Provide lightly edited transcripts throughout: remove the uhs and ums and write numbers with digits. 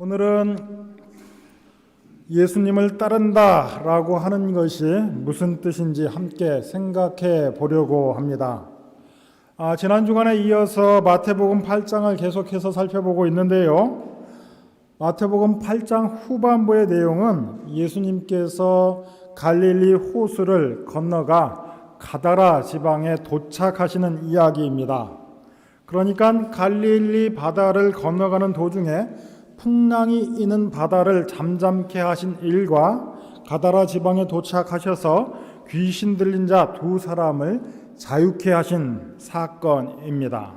오늘은 예수님을 따른다라고 하는 것이 무슨 뜻인지 함께 생각해 보려고 합니다. 지난 주간에 이어서 마태복음 8장을 계속해서 살펴보고 있는데요. 마태복음 8장 후반부의 내용은 예수님께서 갈릴리 호수를 건너가 가다라 지방에 도착하시는 이야기입니다. 그러니까 갈릴리 바다를 건너가는 도중에 풍랑이 있는 바다를 잠잠케 하신 일과 가다라 지방에 도착하셔서 귀신 들린 자 두 사람을 자유케 하신 사건입니다.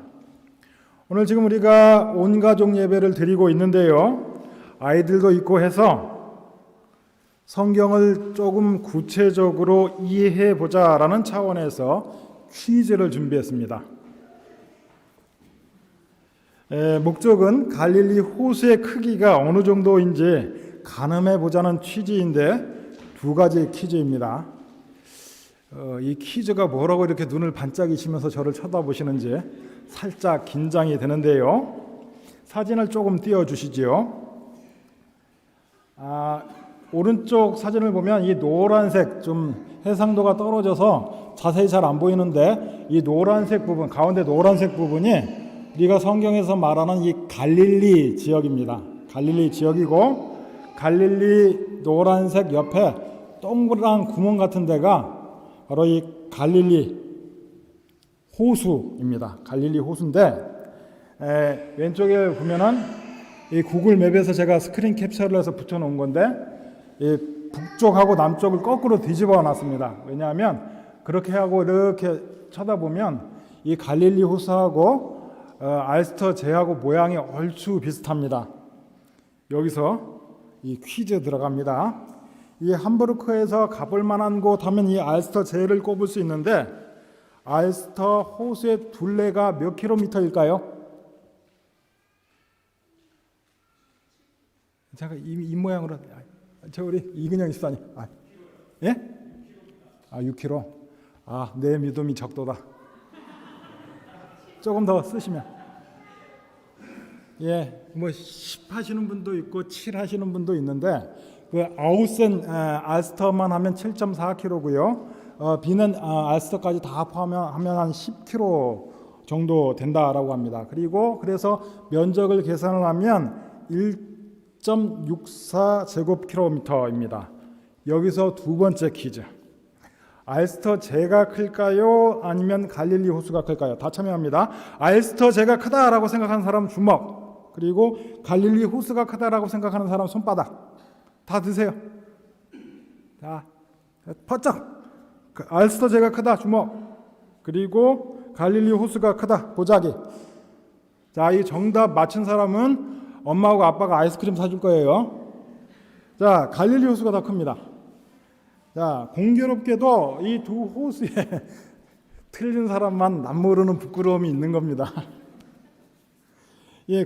오늘 지금 우리가 온 가족 예배를 드리고 있는데요. 아이들도 있고 해서 성경을 조금 구체적으로 이해해 보자라는 차원에서 퀴즈를 준비했습니다. 목적은 갈릴리 호수의 크기가 어느 정도인지 가늠해 보자는 취지인데 두 가지 퀴즈입니다. 이 퀴즈가 뭐라고 이렇게 눈을 반짝이시면서 저를 쳐다보시는지 살짝 긴장이 되는데요. 사진을 조금 띄워주시지요. 오른쪽 사진을 보면 이 노란색 좀 해상도가 떨어져서 자세히 잘 안 보이는데 이 노란색 부분, 가운데 노란색 부분이 우리가 성경에서 말하는 이 갈릴리 지역입니다. 갈릴리 지역이고 갈릴리 노란색 옆에 동그란 구멍 같은 데가 바로 이 갈릴리 호수입니다. 갈릴리 호수인데 왼쪽에 보면은 이 구글 맵에서 제가 스크린 캡처를 해서 붙여놓은 건데 이 북쪽하고 남쪽을 거꾸로 뒤집어 놨습니다. 왜냐하면 그렇게 하고 이렇게 쳐다보면 이 갈릴리 호수하고 알스터 제하고 모양이 얼추 비슷합니다. 여기서 이 퀴즈 들어갑니다. 이 함부르크에서 가볼 만한 곳 하면 이 알스터 제를 꼽을 수 있는데 알스터 호수의 둘레가 몇 킬로미터일까요? 잠깐 이 모양으로 우리 이근영 집사님. 예? 6km. 내 믿음이 적도다. 조금 더 쓰시면 10 하시는 분도 있고 7 하시는 분도 있는데 그 아우센 알스터만 하면 7.4km고요. B는 알스터까지 다 포함하면 한 10km 정도 된다라고 합니다. 그리고 그래서 면적을 계산을 하면 1.64 제곱킬로미터입니다. 여기서 두 번째 퀴즈. 알스터 제가 클까요? 아니면 갈릴리 호수가 클까요? 다 참여합니다. 알스터 제가 크다라고 생각하는 사람 주먹, 그리고 갈릴리 호수가 크다라고 생각하는 사람 손바닥. 다 드세요. 자, 퍼쩍. 알스터 제가 크다 주먹, 그리고 갈릴리 호수가 크다 보자기. 자, 이 정답 맞힌 사람은 엄마하고 아빠가 아이스크림 사줄 거예요. 자, 갈릴리 호수가 더 큽니다. 자, 공교롭게도 이 두 호수에 틀린 사람만 남모르는 부끄러움이 있는 겁니다.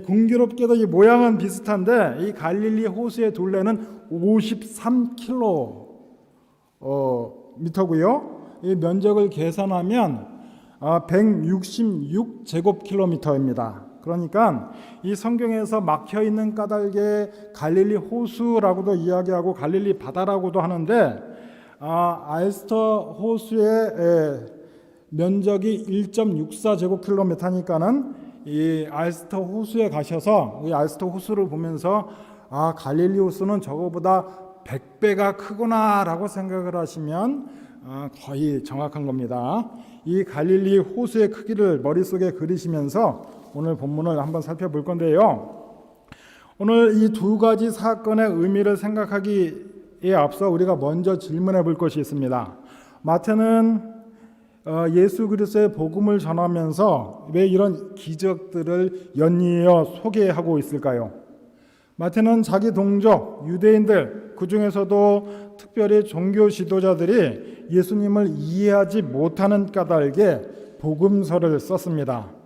공교롭게도 이 모양은 비슷한데 이 갈릴리 호수의 둘레는 53km고요. 이 면적을 계산하면 166 제곱킬로미터입니다. 그러니까 이 성경에서 막혀 있는 까닭에 갈릴리 호수라고도 이야기하고 갈릴리 바다라고도 하는데 알스터 호수의 면적이 1.64 제곱킬로미터니까는 이 알스터 호수에 가셔서 이 알스터 호수를 보면서 갈릴리 호수는 저거보다 100배가 크구나라고 생각을 하시면 거의 정확한 겁니다. 이 갈릴리 호수의 크기를 머릿속에 그리시면서 오늘 본문을 한번 살펴볼 건데요. 오늘 이 두 가지 사건의 의미를 생각하기에 앞서 우리가 먼저 질문해 볼 것이 있습니다. 마태는 예수 그리스도의 복음을 전하면서 왜 이런 기적들을 연이어 소개하고 있을까요? 마태는 자기 동족 유대인들, 그 중에서도 특별히 종교 지도자들이 예수님을 이해하지 못하는 까닭에 복음서를 썼습니다.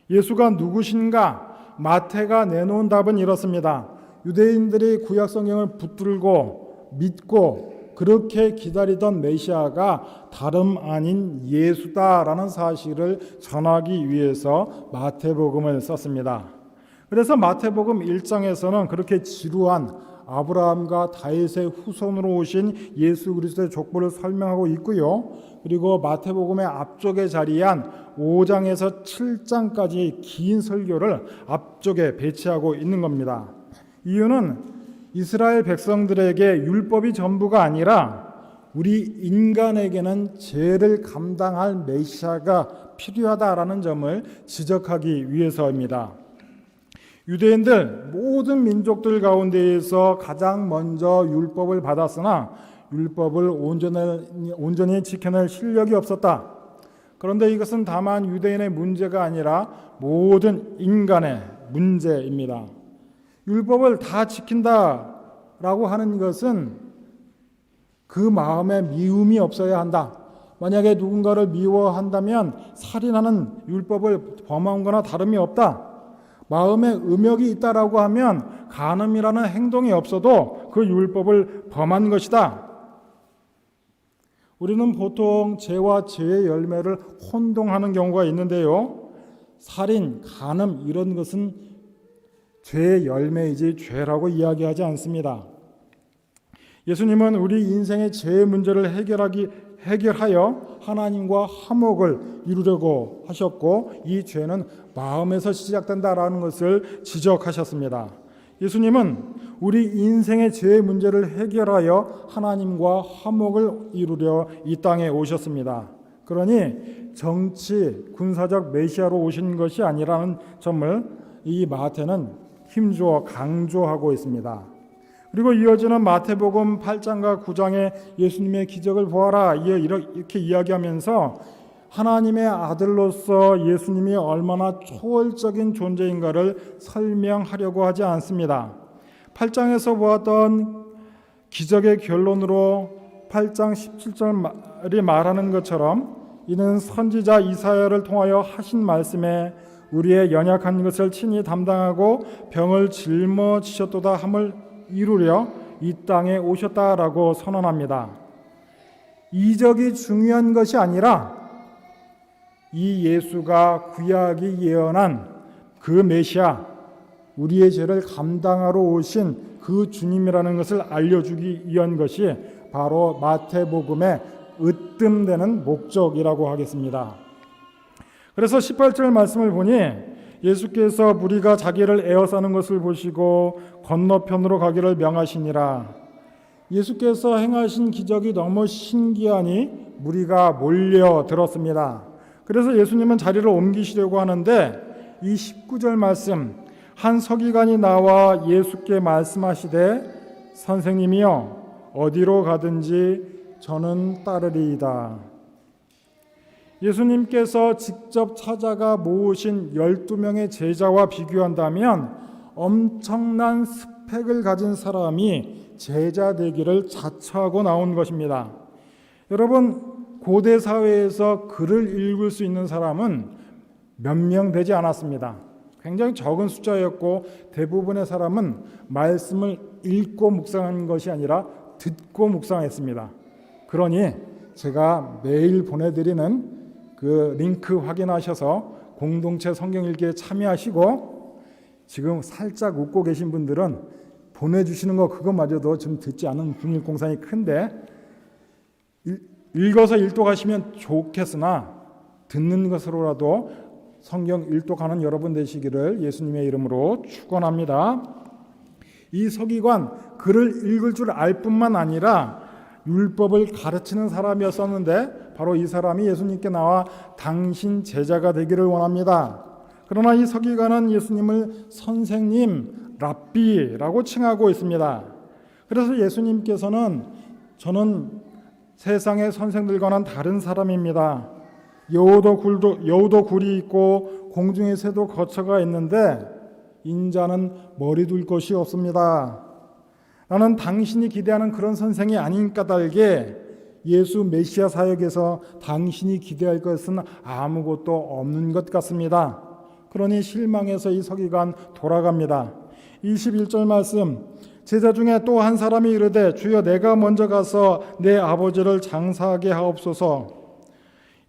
예수가 누구신가? 마태가 내놓은 답은 이렇습니다. 유대인들이 구약 성경을 붙들고 믿고 그렇게 기다리던 메시아가 다름 아닌 예수다라는 사실을 전하기 위해서 마태복음을 썼습니다. 그래서 마태복음 1장에서는 그렇게 지루한 아브라함과 다윗의 후손으로 오신 예수 그리스도의 족보를 설명하고 있고요. 그리고 마태복음의 앞쪽에 자리한 5장에서 7장까지 긴 설교를 앞쪽에 배치하고 있는 겁니다. 이유는 이스라엘 백성들에게 율법이 전부가 아니라 우리 인간에게는 죄를 감당할 메시아가 필요하다라는 점을 지적하기 위해서입니다. 유대인들 모든 민족들 가운데에서 가장 먼저 율법을 받았으나 율법을 온전히 지켜낼 실력이 없었다. 그런데 이것은 다만 유대인의 문제가 아니라 모든 인간의 문제입니다. 율법을 다 지킨다라고 하는 것은 그 마음에 미움이 없어야 한다. 만약에 누군가를 미워한다면 살인하는 율법을 범한 거나 다름이 없다. 마음에 음욕이 있다라고 하면 간음이라는 행동이 없어도 그 율법을 범한 것이다. 우리는 보통 죄와 죄의 열매를 혼동하는 경우가 있는데요. 살인, 간음 이런 것은 죄의 열매이지 죄라고 이야기하지 않습니다. 예수님은 우리 인생의 죄의 문제를 해결하여 하나님과 화목을 이루려고 하셨고 이 죄는 마음에서 시작된다라는 것을 지적하셨습니다. 예수님은 우리 인생의 죄의 문제를 해결하여 하나님과 화목을 이루려 이 땅에 오셨습니다. 그러니 정치, 군사적 메시아로 오신 것이 아니라는 점을 이 마태는 힘주어 강조하고 있습니다. 그리고 이어지는 마태복음 8장과 9장에 예수님의 기적을 보아라 이렇게 이야기하면서 하나님의 아들로서 예수님이 얼마나 초월적인 존재인가를 설명하려고 하지 않습니다. 8장에서 보았던 기적의 결론으로 8장 17절이 말하는 것처럼 이는 선지자 이사야를 통하여 하신 말씀에 우리의 연약한 것을 친히 담당하고 병을 짊어지셨도다 함을 이루려 이 땅에 오셨다라고 선언합니다. 이적이 중요한 것이 아니라 이 예수가 구약이 예언한 그 메시아, 우리의 죄를 감당하러 오신 그 주님이라는 것을 알려주기 위한 것이 바로 마태복음의 으뜸되는 목적이라고 하겠습니다. 그래서 18절 말씀을 보니 예수께서 무리가 자기를 에워싸는 것을 보시고 건너편으로 가기를 명하시니라. 예수께서 행하신 기적이 너무 신기하니 무리가 몰려들었습니다. 그래서 예수님은 자리를 옮기시려고 하는데 이 19절 말씀, 한 서기관이 나와 예수께 말씀하시되 선생님이여 어디로 가든지 저는 따르리이다. 예수님께서 직접 찾아가 모으신 12명의 제자와 비교한다면 엄청난 스펙을 가진 사람이 제자 되기를 자처하고 나온 것입니다. 여러분, 고대 사회에서 글을 읽을 수 있는 사람은 몇 명 되지 않았습니다. 굉장히 적은 숫자였고 대부분의 사람은 말씀을 읽고 묵상하는 것이 아니라 듣고 묵상했습니다. 그러니 제가 매일 보내드리는 그 링크 확인하셔서 공동체 성경 읽기에 참여하시고 지금 살짝 웃고 계신 분들은 보내주시는 거 그것마저도 좀 듣지 않은 분일 공산이 큰데 읽어서 일독하시면 좋겠으나 듣는 것으로라도 성경 일독하는 여러분 되시기를 예수님의 이름으로 축원합니다. 이 서기관 글을 읽을 줄 알 뿐만 아니라 율법을 가르치는 사람이었었는데 바로 이 사람이 예수님께 나와 당신 제자가 되기를 원합니다. 그러나 이 서기관은 예수님을 선생님, 랍비라고 칭하고 있습니다. 그래서 예수님께서는 저는 세상의 선생들과는 다른 사람입니다. 여우도 굴이 있고 공중의 새도 거처가 있는데 인자는 머리 둘 곳이 없습니다. 나는 당신이 기대하는 그런 선생이 아닌 까닭에 예수 메시아 사역에서 당신이 기대할 것은 아무것도 없는 것 같습니다. 그러니 실망해서 이 서기관 돌아갑니다. 21절 말씀, 제자 중에 또 한 사람이 이르되 주여 내가 먼저 가서 내 아버지를 장사하게 하옵소서.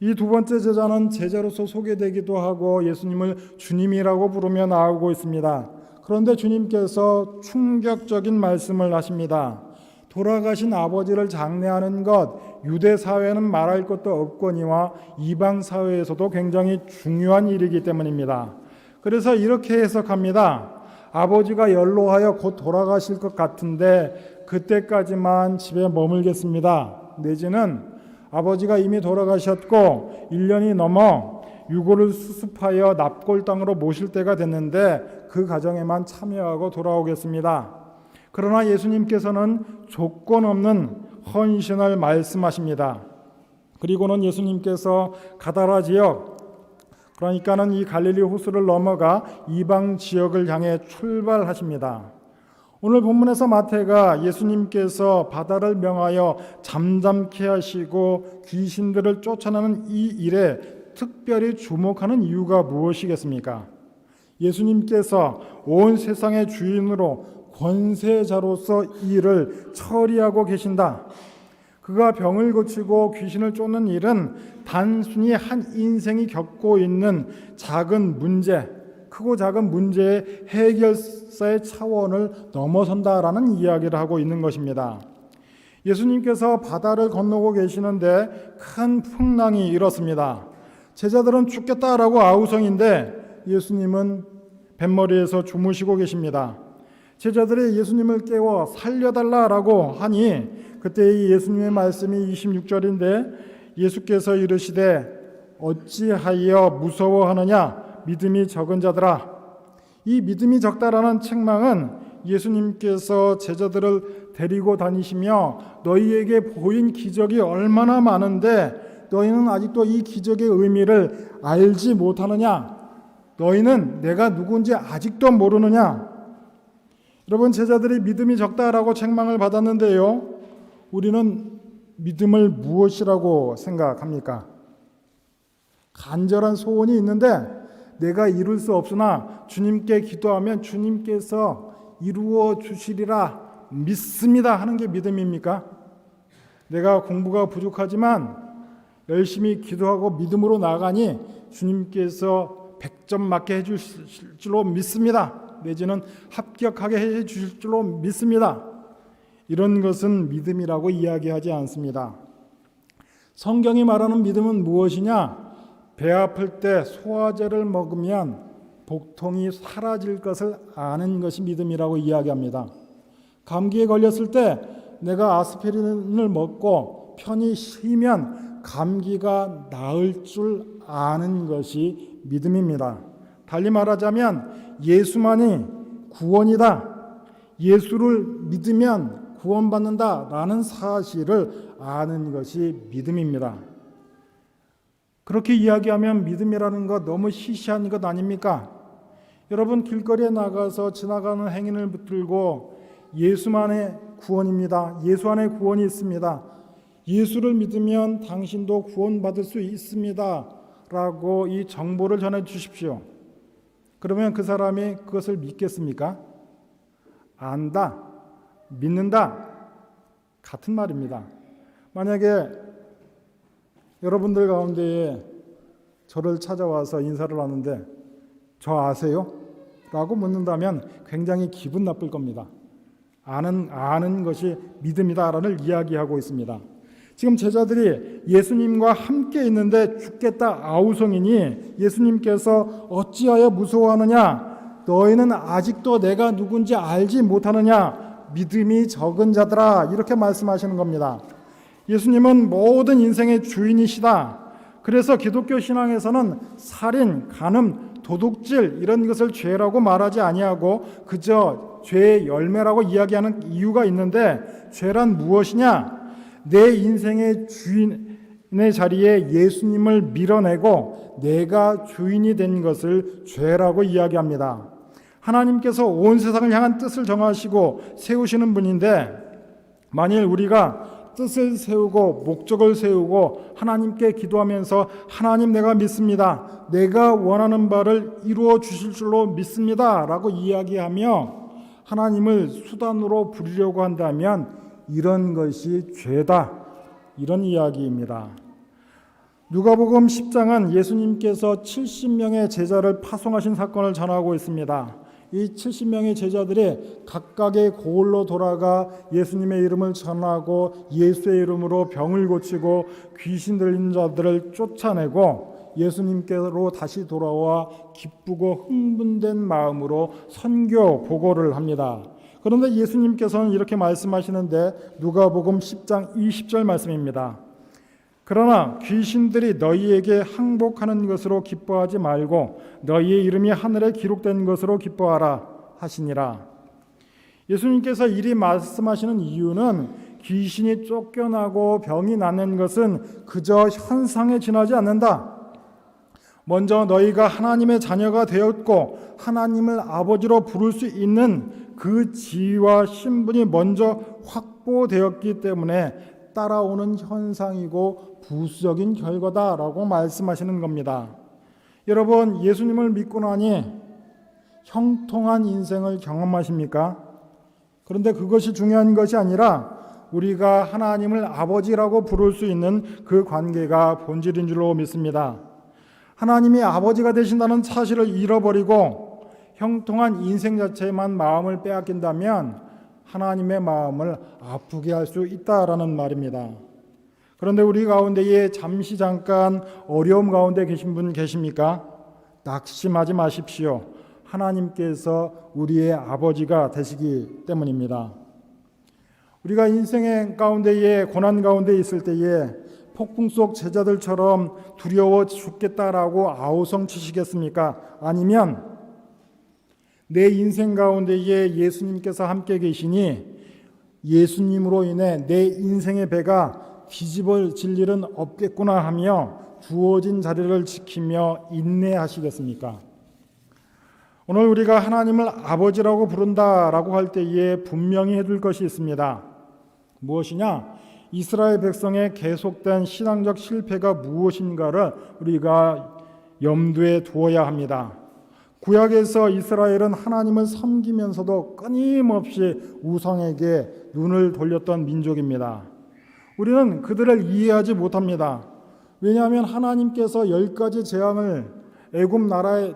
이 두 번째 제자는 제자로서 소개되기도 하고 예수님을 주님이라고 부르며 나오고 있습니다. 그런데 주님께서 충격적인 말씀을 하십니다. 돌아가신 아버지를 장례하는 것, 유대 사회는 말할 것도 없거니와 이방 사회에서도 굉장히 중요한 일이기 때문입니다. 그래서 이렇게 해석합니다. 아버지가 연로하여 곧 돌아가실 것 같은데 그때까지만 집에 머물겠습니다. 내지는 아버지가 이미 돌아가셨고 1년이 넘어 유골을 수습하여 납골 땅으로 모실 때가 됐는데 그 가정에만 참여하고 돌아오겠습니다. 그러나 예수님께서는 조건 없는 헌신을 말씀하십니다. 그리고는 예수님께서 가다라 지역, 그러니까는 이 갈릴리 호수를 넘어가 이방 지역을 향해 출발하십니다. 오늘 본문에서 마태가 예수님께서 바다를 명하여 잠잠케 하시고 귀신들을 쫓아내는 이 일에 특별히 주목하는 이유가 무엇이겠습니까? 예수님께서 온 세상의 주인으로 권세자로서 이 일을 처리하고 계신다. 그가 병을 고치고 귀신을 쫓는 일은 단순히 한 인생이 겪고 있는 작은 문제, 크고 작은 문제의 해결사의 차원을 넘어선다라는 이야기를 하고 있는 것입니다. 예수님께서 바다를 건너고 계시는데 큰 풍랑이 일었습니다. 제자들은 죽겠다라고 아우성인데 예수님은 뱃머리에서 주무시고 계십니다. 제자들이 예수님을 깨워 살려달라라고 하니 그때 예수님의 말씀이 26절인데 예수께서 이르시되 어찌하여 무서워하느냐 믿음이 적은 자들아. 이 믿음이 적다라는 책망은 예수님께서 제자들을 데리고 다니시며 너희에게 보인 기적이 얼마나 많은데 너희는 아직도 이 기적의 의미를 알지 못하느냐? 너희는 내가 누군지 아직도 모르느냐? 여러분, 제자들이 믿음이 적다라고 책망을 받았는데요, 우리는 믿음을 무엇이라고 생각합니까? 간절한 소원이 있는데 내가 이룰 수 없으나 주님께 기도하면 주님께서 이루어 주시리라 믿습니다 하는 게 믿음입니까? 내가 공부가 부족하지만 열심히 기도하고 믿음으로 나가니 주님께서 100점 맞게 해주실 줄로 믿습니다. 내지는 합격하게 해주실 줄로 믿습니다. 이런 것은 믿음이라고 이야기하지 않습니다. 성경이 말하는 믿음은 무엇이냐? 배 아플 때 소화제를 먹으면 복통이 사라질 것을 아는 것이 믿음이라고 이야기합니다. 감기에 걸렸을 때 내가 아스피린을 먹고 편히 쉬면 감기가 나을 줄 아는 것이 믿음입니다. 달리 말하자면 예수만이 구원이다. 예수를 믿으면 구원받는다라는 사실을 아는 것이 믿음입니다. 그렇게 이야기하면 믿음이라는 것 너무 시시한 것 아닙니까? 여러분, 길거리에 나가서 지나가는 행인을 붙들고 예수만의 구원입니다. 예수 안에 구원이 있습니다. 예수를 믿으면 당신도 구원받을 수 있습니다. 라고 이 정보를 전해 주십시오. 그러면 그 사람이 그것을 믿겠습니까? 안다, 믿는다, 같은 말입니다. 만약에 여러분들 가운데에 저를 찾아와서 인사를 하는데 저 아세요? 라고 묻는다면 굉장히 기분 나쁠 겁니다. 아는 것이 믿음이다라는 이야기하고 있습니다. 지금 제자들이 예수님과 함께 있는데 죽겠다 아우성이니 예수님께서 어찌하여 무서워하느냐? 너희는 아직도 내가 누군지 알지 못하느냐? 믿음이 적은 자들아, 이렇게 말씀하시는 겁니다. 예수님은 모든 인생의 주인이시다. 그래서 기독교 신앙에서는 살인, 간음, 도둑질 이런 것을 죄라고 말하지 아니하고 그저 죄의 열매라고 이야기하는 이유가 있는데, 죄란 무엇이냐? 내 인생의 주인의 자리에 예수님을 밀어내고 내가 주인이 된 것을 죄라고 이야기합니다. 하나님께서 온 세상을 향한 뜻을 정하시고 세우시는 분인데, 만일 우리가 뜻을 세우고 목적을 세우고 하나님께 기도하면서 하나님 내가 믿습니다. 내가 원하는 바를 이루어 주실 줄로 믿습니다. 라고 이야기하며 하나님을 수단으로 부리려고 한다면 이런 것이 죄다. 이런 이야기입니다. 누가복음 10장은 예수님께서 70명의 제자를 파송하신 사건을 전하고 있습니다. 이 70명의 제자들이 각각의 고을로 돌아가 예수님의 이름을 전하고 예수의 이름으로 병을 고치고 귀신 들린 자들을 쫓아내고 예수님께로 다시 돌아와 기쁘고 흥분된 마음으로 선교 보고를 합니다. 그런데 예수님께서는 이렇게 말씀하시는데 누가복음 10장 20절 말씀입니다. 그러나 귀신들이 너희에게 항복하는 것으로 기뻐하지 말고 너희의 이름이 하늘에 기록된 것으로 기뻐하라 하시니라. 예수님께서 이리 말씀하시는 이유는 귀신이 쫓겨나고 병이 낫는 것은 그저 현상에 지나지 않는다. 먼저 너희가 하나님의 자녀가 되었고 하나님을 아버지로 부를 수 있는 그 지위와 신분이 먼저 확보되었기 때문에 따라오는 현상이고 부수적인 결과다라고 말씀하시는 겁니다. 여러분, 예수님을 믿고 나니 형통한 인생을 경험하십니까? 그런데 그것이 중요한 것이 아니라 우리가 하나님을 아버지라고 부를 수 있는 그 관계가 본질인 줄로 믿습니다. 하나님이 아버지가 되신다는 사실을 잃어버리고 형통한 인생 자체에만 마음을 빼앗긴다면 하나님의 마음을 아프게 할 수 있다라는 말입니다. 그런데 우리 가운데에 잠시 잠깐 어려움 가운데 계신 분 계십니까? 낙심하지 마십시오. 하나님께서 우리의 아버지가 되시기 때문입니다. 우리가 인생의 가운데에 고난 가운데 있을 때에 폭풍 속 제자들처럼 두려워 죽겠다라고 아우성치시겠습니까? 아니면 내 인생 가운데에 예수님께서 함께 계시니 예수님으로 인해 내 인생의 배가 뒤집어질 일은 없겠구나 하며 주어진 자리를 지키며 인내하시겠습니까? 오늘 우리가 하나님을 아버지라고 부른다라고 할 때에 분명히 해둘 것이 있습니다. 무엇이냐? 이스라엘 백성의 계속된 신앙적 실패가 무엇인가를 우리가 염두에 두어야 합니다. 구약에서 이스라엘은 하나님을 섬기면서도 끊임없이 우상에게 눈을 돌렸던 민족입니다. 우리는 그들을 이해하지 못합니다. 왜냐하면 하나님께서 10가지 재앙을 애굽 나라에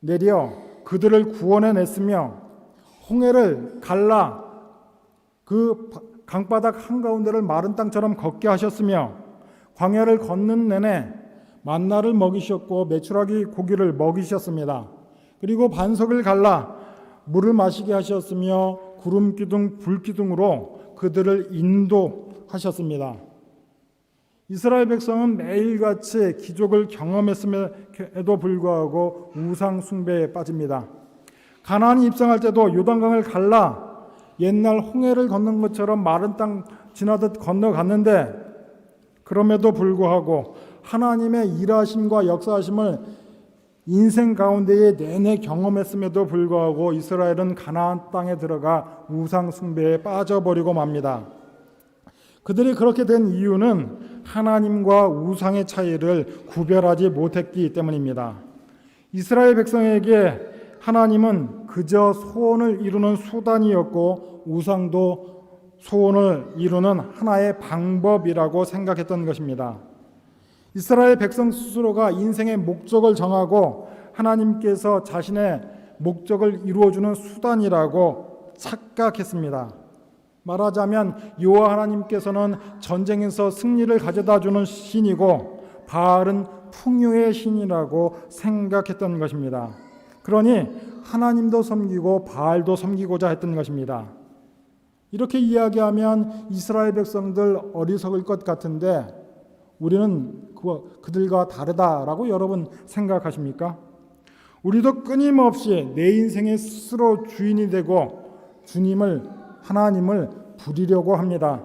내려 그들을 구원해냈으며 홍해를 갈라 그 강바닥 한가운데를 마른 땅처럼 걷게 하셨으며 광야를 걷는 내내 만나를 먹이셨고 메추라기 고기를 먹이셨습니다. 그리고 반석을 갈라 물을 마시게 하셨으며 구름 기둥 불 기둥으로 그들을 인도하셨습니다. 이스라엘 백성은 매일같이 기적을 경험했음에도 불구하고 우상 숭배에 빠집니다. 가나안에 입성할 때도 요단강을 갈라 옛날 홍해를 건넌 것처럼 마른 땅 지나듯 건너갔는데 그럼에도 불구하고 하나님의 일하심과 역사하심을 인생 가운데에 내내 경험했음에도 불구하고 이스라엘은 가나안 땅에 들어가 우상 숭배에 빠져버리고 맙니다. 그들이 그렇게 된 이유는 하나님과 우상의 차이를 구별하지 못했기 때문입니다. 이스라엘 백성에게 하나님은 그저 소원을 이루는 수단이었고 우상도 소원을 이루는 하나의 방법이라고 생각했던 것입니다. 이스라엘 백성 스스로가 인생의 목적을 정하고 하나님께서 자신의 목적을 이루어주는 수단이라고 착각했습니다. 말하자면 여호와 하나님께서는 전쟁에서 승리를 가져다주는 신이고 바알은 풍요의 신이라고 생각했던 것입니다. 그러니 하나님도 섬기고 바알도 섬기고자 했던 것입니다. 이렇게 이야기하면 이스라엘 백성들 어리석을 것 같은데 우리는 그들과 다르다라고 여러분 생각하십니까? 우리도 끊임없이 내 인생의 스스로 주인이 되고 하나님을 부리려고 합니다.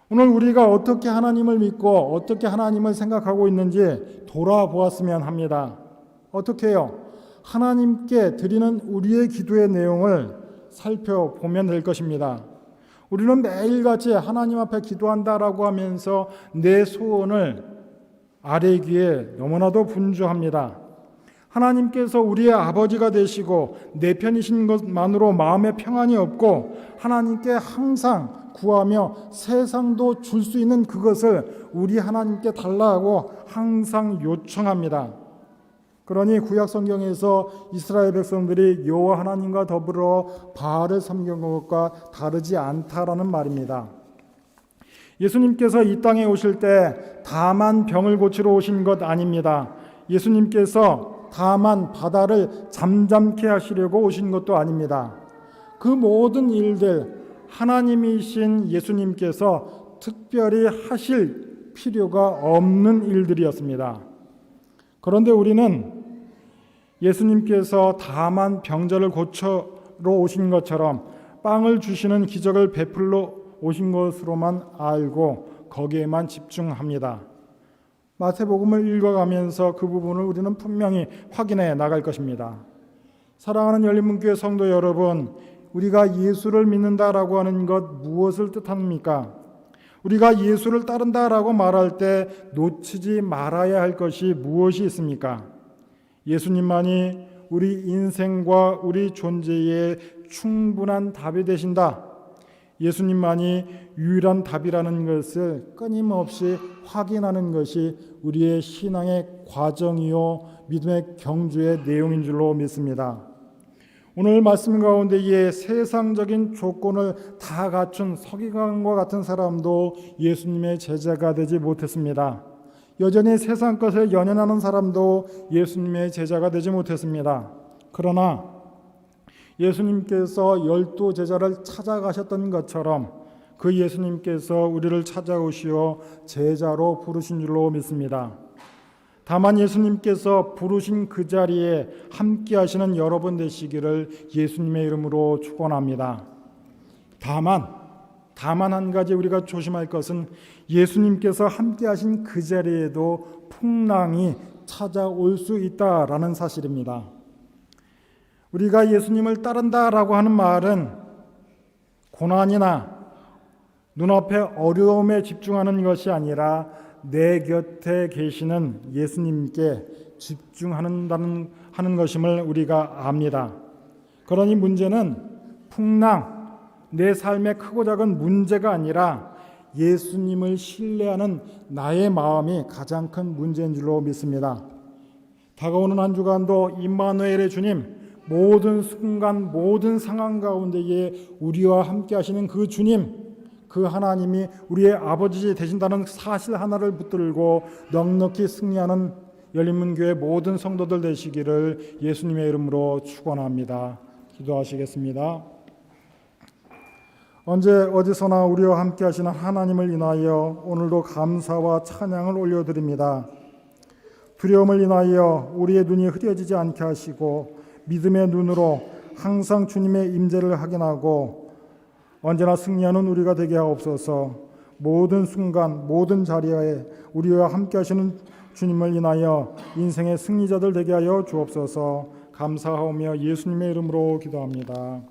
오늘 우리가 어떻게 하나님을 믿고 어떻게 하나님을 생각하고 있는지 돌아보았으면 합니다. 어떻게 해요? 하나님께 드리는 우리의 기도의 내용을 살펴보면 될 것입니다. 우리는 매일같이 하나님 앞에 기도한다라고 하면서 내 소원을 아뢰기에 너무나도 분주합니다. 하나님께서 우리의 아버지가 되시고 내 편이신 것만으로 마음에 평안이 없고 하나님께 항상 구하며 세상도 줄 수 있는 그것을 우리 하나님께 달라고 항상 요청합니다. 그러니 구약 성경에서 이스라엘 백성들이 여호와 하나님과 더불어 바알을 섬긴 것과 다르지 않다라는 말입니다. 예수님께서 이 땅에 오실 때 다만 병을 고치러 오신 것 아닙니다. 예수님께서 다만 바다를 잠잠케 하시려고 오신 것도 아닙니다. 그 모든 일들 하나님이신 예수님께서 특별히 하실 필요가 없는 일들이었습니다. 그런데 우리는 예수님께서 다만 병자를 고쳐러 오신 것처럼 빵을 주시는 기적을 베풀러 오신 것으로만 알고 거기에만 집중합니다. 마태복음을 읽어가면서 그 부분을 우리는 분명히 확인해 나갈 것입니다. 사랑하는 열린문교회 성도 여러분, 우리가 예수를 믿는다라고 하는 것 무엇을 뜻합니까? 우리가 예수를 따른다라고 말할 때 놓치지 말아야 할 것이 무엇이 있습니까? 예수님만이 우리 인생과 우리 존재에 충분한 답이 되신다. 예수님만이 유일한 답이라는 것을 끊임없이 확인하는 것이 우리의 신앙의 과정이요 믿음의 경주의 내용인 줄로 믿습니다. 오늘 말씀 가운데에 세상적인 조건을 다 갖춘 서기관과 같은 사람도 예수님의 제자가 되지 못했습니다. 여전히 세상 것에 연연하는 사람도 예수님의 제자가 되지 못했습니다. 그러나 예수님께서 12 제자를 찾아가셨던 것처럼 그 예수님께서 우리를 찾아오시어 제자로 부르신 줄로 믿습니다. 다만 예수님께서 부르신 그 자리에 함께 하시는 여러분 되시기를 예수님의 이름으로 축원합니다. 다만 한 가지 우리가 조심할 것은 예수님께서 함께 하신 그 자리에도 풍랑이 찾아올 수 있다라는 사실입니다. 우리가 예수님을 따른다라고 하는 말은 고난이나 눈앞의 어려움에 집중하는 것이 아니라 내 곁에 계시는 예수님께 집중하는 것임을 우리가 압니다. 그러니 문제는 풍랑, 내 삶의 크고 작은 문제가 아니라 예수님을 신뢰하는 나의 마음이 가장 큰 문제인 줄로 믿습니다. 다가오는 한 주간도 임마누엘의 주님, 모든 순간 모든 상황 가운데에 우리와 함께 하시는 그 주님, 그 하나님이 우리의 아버지 되신다는 사실 하나를 붙들고 넉넉히 승리하는 열린문교회 모든 성도들 되시기를 예수님의 이름으로 축원합니다. 기도하시겠습니다. 언제 어디서나 우리와 함께 하시는 하나님을 인하여 오늘도 감사와 찬양을 올려드립니다. 두려움을 인하여 우리의 눈이 흐려지지 않게 하시고 믿음의 눈으로 항상 주님의 임재를 확인하고 언제나 승리하는 우리가 되게 하옵소서. 모든 순간 모든 자리에 우리와 함께 하시는 주님을 인하여 인생의 승리자들 되게 하여 주옵소서. 감사하오며 예수님의 이름으로 기도합니다.